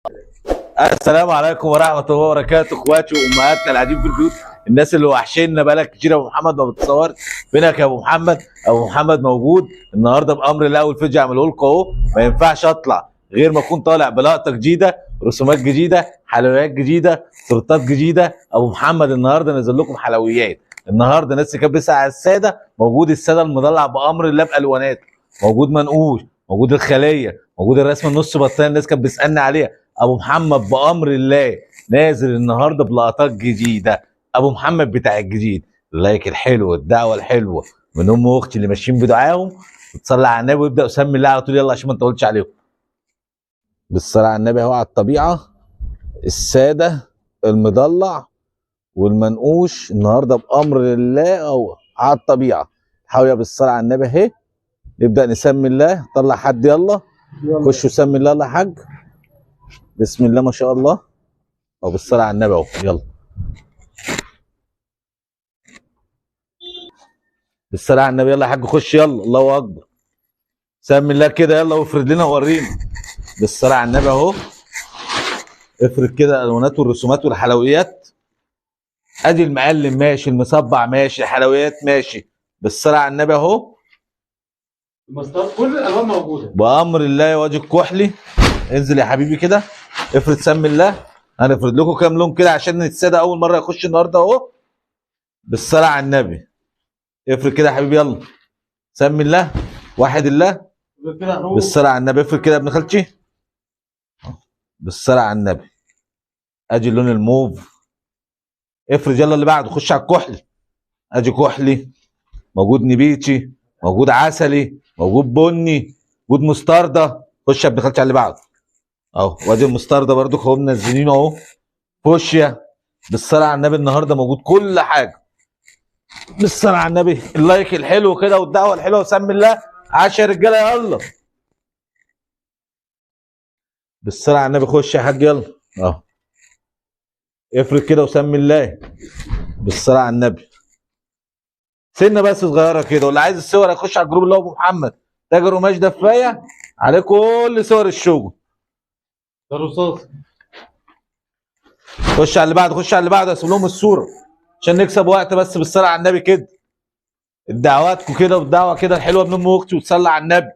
السلام عليكم ورحمه الله وبركاته، اخواتي وامهاتنا القاعدين في البيوت، الناس اللي وحشنا بقالك كتير يا ابو محمد ما بتصورش. فينك يا ابو محمد؟ ابو محمد موجود النهارده بامر الله، اول فيديو اعمله لكم اهو. ما ينفعش اطلع غير ما اكون طالع بلقطه جديده، رسومات جديده، حلويات جديده، تورتات جديده. ابو محمد النهارده نزل لكم حلويات. النهارده الناس اللي كانت بتسال على الساده، موجود الساده المدلع بامر الله بالوانات، موجود منقوش، موجود الخليه، موجود الرسمه النص بطانيه الناس كانت بتسالني عليها. ابو محمد بامر الله نازل النهارده بلقطات جديده. ابو محمد بتاع الجديد، اللايك الحلو والدعوه الحلوه من ام واختي اللي ماشيين بدعاهم، وتصلي على النبي ويبدا يسمي الله على طول. يلا عشان ما نطولش عليهم. بالصلاه على النبي اهو على الطبيعه، الساده المضلع والمنقوش النهارده بامر الله اهو على الطبيعه. حاويه بالصلاه على النبي اهي. نبدا نسمي الله. طلع حد يلا خش وسمي الله. يلا يا حاج، بسم الله ما شاء الله. او بالصلاه على النبي اهو. يلا بالصلاه على النبي. يلا يا حاج خش يلا. الله اكبر. سمي الله كده يلا وافرد لنا وورينا. بالصلاه على النبي اهو. افرد كده الالوانات والرسومات والحلويات. ادي المعلم ماشي، المصبع ماشي، الحلويات ماشي. بالصلاه على النبي اهو. المسطرة كل الالوان موجوده بامر الله. وادي الكحلي. انزل يا حبيبي كده افرد. سمي الله. هنفرد لكم كام لون كده عشان الساده اول مره يخش النهارده اهو. بالصلاه على النبي. افرد كده يا حبيبي يلا. سمي الله. واحد الله. كده حروف. بالصلاه على النبي. افرد كده يا ابن خالتي. بالصلاه على النبي. ادي اللون الموف. افرد يلا اللي بعده. خش على الكحلي. ادي كحلي، موجود نبيتي، موجود عسلي، موجود بني، موجود مستردة. خش يا ابن خالتي على اللي بعده اهو. وادي المستردة برضو اهو منزلينه اهو. فوشيا. بالصلاه على النبي النهارده موجود كل حاجه. بالصلاه على النبي. اللايك الحلو كده والدعوه الحلوه وسمي الله. عاش يا رجاله يلا. بالصلاه على النبي. خش يا حاج يلا اهو. افرد كده وسمي الله. بالصلاه على النبي. سنه بس صغيره كده، واللي عايز الصور يخش على الجروب اللي هو ابو محمد تاجر قماش دفايه، عليه كل صور الشغل. ده رصاص. خش على اللي بعده. خش على اللي بعده. اسيب لهم الصوره عشان نكسب وقت بس. بالصلاه على النبي كده. الدعواتكم كده والدعوه كده الحلوه من ام اختي وتصلي على النبي.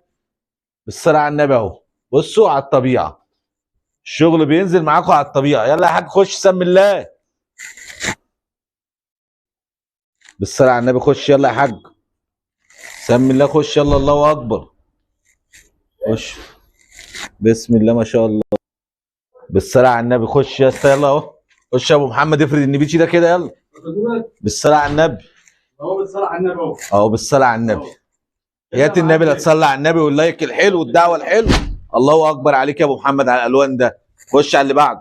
بالصلاه على النبي اهو. بصوا على الطبيعه، الشغل بينزل معاكم على الطبيعه. يلا يا حاج خش سمي الله. بالصلاه على النبي. خش يلا يا حاج سمي الله. خش يلا. الله اكبر. خش. بسم الله ما شاء الله. بالصلاه على النبي. خش يا اسطى يلا اهو. خش يا ابو محمد افرد النبيتي ده كده يلا. بالصلاه على النبي هو بالصلاه على النبي اهو. اهو. بالصلاه على النبي. يا النبي لا تصلي على النبي واللايك الحلو والدعوه الحلوه. الله اكبر عليك يا ابو محمد على الالوان ده. خش على اللي بعده.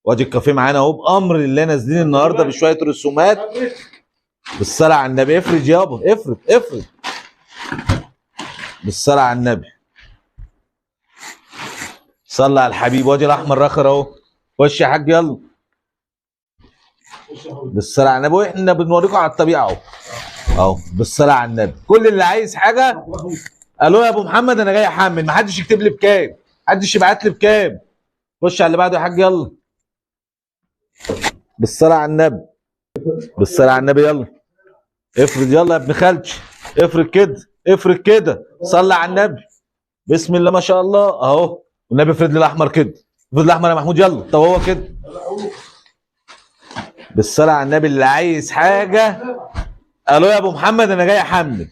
وادي الكافيه معانا اهو بامر الله نازلين النهارده بشويه رسومات. بالصلاه على النبي. افرد يابا افرد افرد. بالصلاه على النبي. صلى على الحبيب. وادي الاحمر راخر اهو. خش يا حاج يلا. بالصلاه على النبي. واحنا بنوريكم على الطبيعه اهو اهو. بالصلاه على النبي. كل اللي عايز حاجه الو يا ابو محمد انا جاي احمل. ما حدش يكتب لي بكام، محدش يبعت لي بكام. خش على اللي بعده يا حاج يلا. بالصلاه على النبي. بالصلاه على النبي يلا. افرد يلا يا ابن خالتي. افرد كده افرد كده. صلي على النبي. بسم الله ما شاء الله اهو. والنبي افرد لي الاحمر كده. افرد الاحمر يا محمود يلا. طب هو كده. بالصلاه على النبي. اللي عايز حاجه الو يا ابو محمد انا جاي احمل.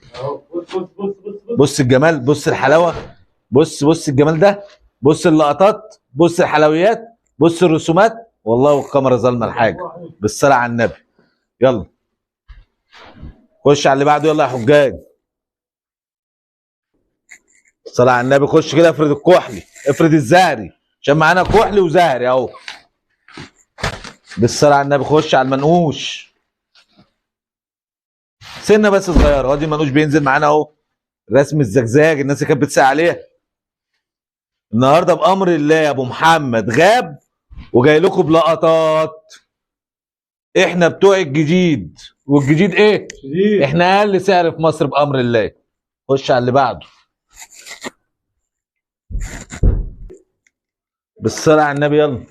بص الجمال، بص الحلاوه، بص الجمال ده، بص اللقطات، بص الحلويات، بص الرسومات. والله الكاميرا ظالمه الحاجه. بالصلاه على النبي. يلا خش على اللي بعده يلا يا حجاج. صلاه على النبي. خش كده افرد الكحلي، افرد الزهري عشان معانا كحلي وزهري اهو. بالصلاه على النبي. خش على المنقوش. سنه بس صغيره. وادي المنقوش بينزل معانا اهو. رسم الزجزاج الناس اللي كانت بتسال عليها. النهارده بامر الله يا ابو محمد غاب وجاي لكم بلقطات. احنا بتوع الجديد، والجديد ايه؟ شديد. احنا اقل سعر في مصر بامر الله. خش على اللي بعده. بالصلاة على النبي يلا.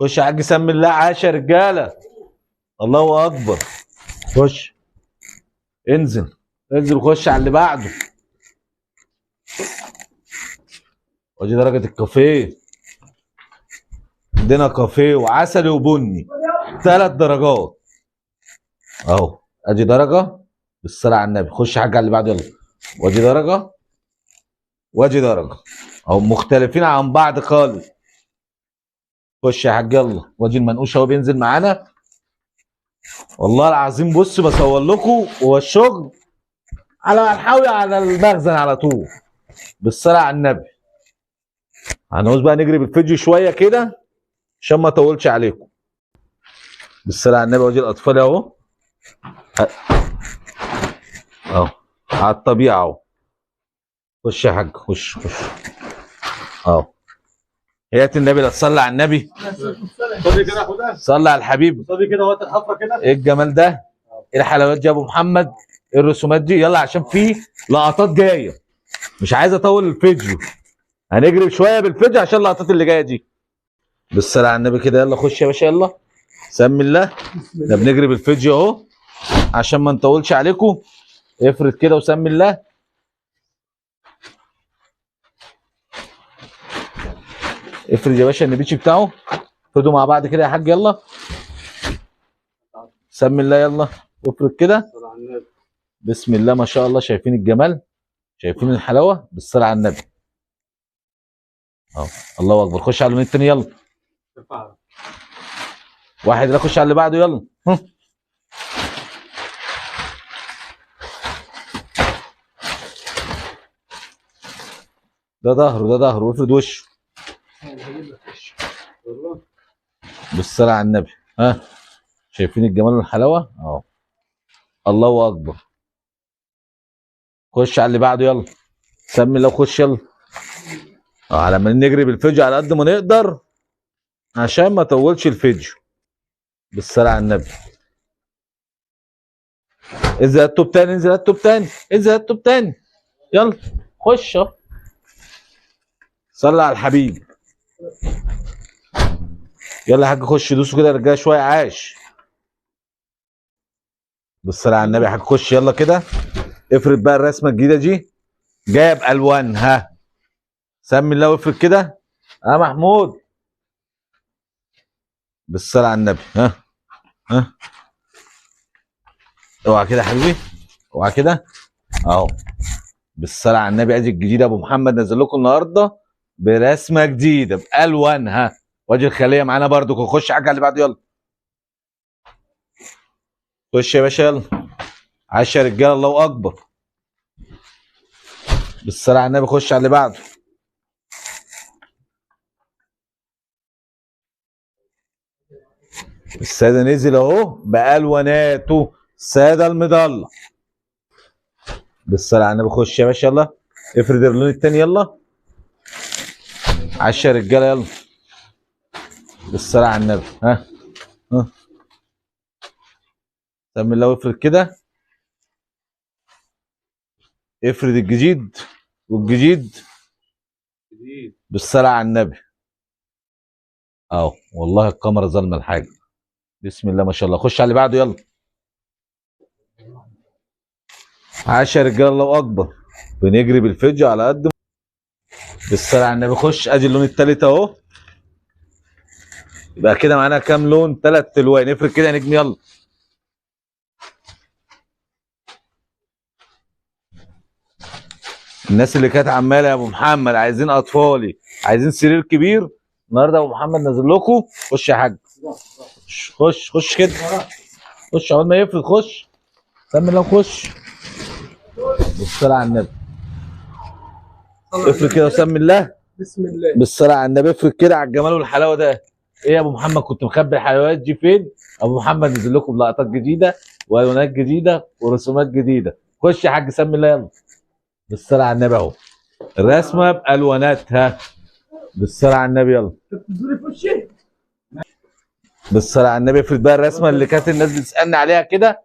خش يا حاج سمي الله. عاش يا رجاله. الله اكبر. خش. انزل انزل خش على اللي بعده. ودي درجة الكافيه. عندنا كافيه وعسلي وبني 3 درجات اهو. ادي درجة بالصلاة على النبي. خش يا حاج على اللي بعده يلا. ودي درجة وادي درجة اهو مختلفين عن بعض خالص. خش يا حاج يلا. وادي المنقوش اهو بينزل معانا. والله العظيم بص بصور لكم هو الشغل على الحاوي على المخزن على طول. بالصلاة على النبي. هنعوز بقى نجري بالفيديو شوية كده عشان ما اطولش عليكم. بالصلاة على النبي. وادي الاطفال اهو اهو على الطبيعة اهو. خش يا حاج خش خش اهو. هيئة النبي لا تصلي على النبي. صلي كده خدها. صلي على الحبيب. صلي كده وقت الحفره كده. ايه الجمال ده؟ ايه الحلاوات دي يا ابو محمد؟ ايه الرسومات دي؟ يلا عشان في لقطات جايه مش عايز اطول الفيديو. هنجري شويه بالفيديو عشان اللقطات اللي جايه دي. بالصلاه على النبي كده يلا. خش يا باشا يلا. سمي الله. احنا بنجري بالفيديو اهو عشان ما نطولش عليكم. افرد كده وسمي الله. افرد يا باشا النبيتش بتاعه. افردوا مع بعض كده يا حاج يلا. سمي الله يلا. افرد كده. بسم الله ما شاء الله. شايفين الجمال؟ شايفين الحلاوه؟ بالصلاه على النبي اهو. الله اكبر. خش على اللون التاني يلا. واحد لا. خش على اللي بعده يلا. ده ظهره ده ظهره. وافرد وشه. بالصلاه على النبي. ها شايفين الجمال والحلاوه اهو. الله اكبر. خش على اللي بعده يلا. سمي الله وخش يلا. على ما نجري بالفيديو على قد ما نقدر عشان ما اطولش الفيديو. بالصلاه على النبي. انزل هات توب تاني. انزل هات توب تاني. انزل هات توب تاني. يلا خش اهو. صلي على الحبيب. يلا يا حاج خش. دوسوا كده يا رجاله شويه. عاش. بالصلاه على النبي يا حاج. خش يلا كده. افرد بقى الرسمه الجديده دي جايه بالوانها. سمي الله وافرد كده. محمود. بالصلاه على النبي. ها اوعى كده يا حبيبي. اوعى كده اهو. بالصلاه على النبي. ادي الجديده ابو محمد نزل لكم النهارده برسمه جديده بالوانها. وادي الخليه معانا برضو. خش حاجه اللي بعده يلا. خش يا باشا يلا. عاش يا رجاله. الله اكبر. بالصلاه على النبي. خش على اللي بعده. الساده نزل اهو بالواناته. الساده المضله. بالصلاه على النبي. خش يا باشا يلا. افرد اللون التاني يلا. عاش يا رجاله يلا. بالصلاه على النبي. ها سمي الله وافرد كده. افرد الجديد والجديد. بالصلاه على النبي اهو. والله الكاميرا ظالمه الحاجه. بسم الله ما شاء الله. خش على اللي بعده يلا. عاش يا رجاله. الله اكبر. بنجري بالفيديو على قد بالصلاه على النبي. خش. ادي اللون التالت اهو. يبقى كده معانا كام لون؟ 3 الوان. افرد كده يا نجم يلا. الناس اللي كانت عماله يا ابو محمد عايزين اطفالي عايزين سرير كبير النهارده ابو محمد نازل لكم. خش يا حاج. خش كده. خش اول ما يفرد. خش. سمي الله وخش. بالصلاه على النبي. افرد كده وسمي الله. بسم الله. بالصلاه على النبي. افرد كده على الجمال والحلاوه ده. ايه يا ابو محمد كنت مخبي الحلويات دي فين؟ ابو محمد نزل لكم بلقطات جديده والوانات جديده ورسومات جديده. خش يا حاج. سمي الله يلا. بالصلاه على النبي اهو. الرسمه بالواناتها. بالصلاه على النبي يلا. بالصلاه على النبي. افرد بقى الرسمه اللي كانت الناس بتسالني عليها كده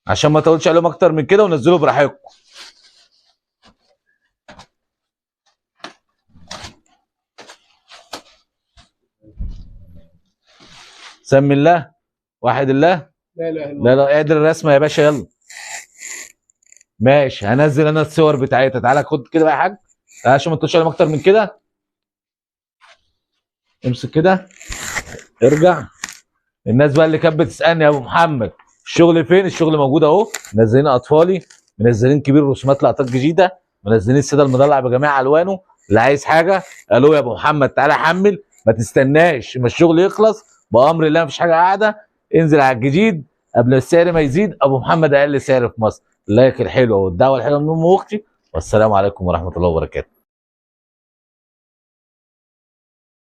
عشان ما اطولش عليهم اكتر من كده ونزلوا براحتكم. سمي الله، واحد الله. لا اله الا الله. لا لا قادر الرسمه يا باشا، يلا. ماشي، هنزل انا الصور بتاعتها. تعالى خد كده بقى يا حاج، تعالى عشان ما تقولش عليهم اكتر من كده. امسك كده، ارجع. الناس بقى اللي كانت بتسالني يا ابو محمد الشغل فين؟ الشغل موجود اهو. منزلين اطفالي، منزلين كبير رسومات لقطات جديده، منزلين الساده المدلع بجميع الوانه. اللي عايز حاجه الو يا ابو محمد تعالى حمل، ما تستناش اما الشغل يخلص. بامر الله مفيش حاجه قاعده. انزل على الجديد قبل السعر ما يزيد. ابو محمد اقل سعر في مصر. اللايك الحلو والدعوه الحلوه من ام اختي، والسلام عليكم ورحمه الله وبركاته.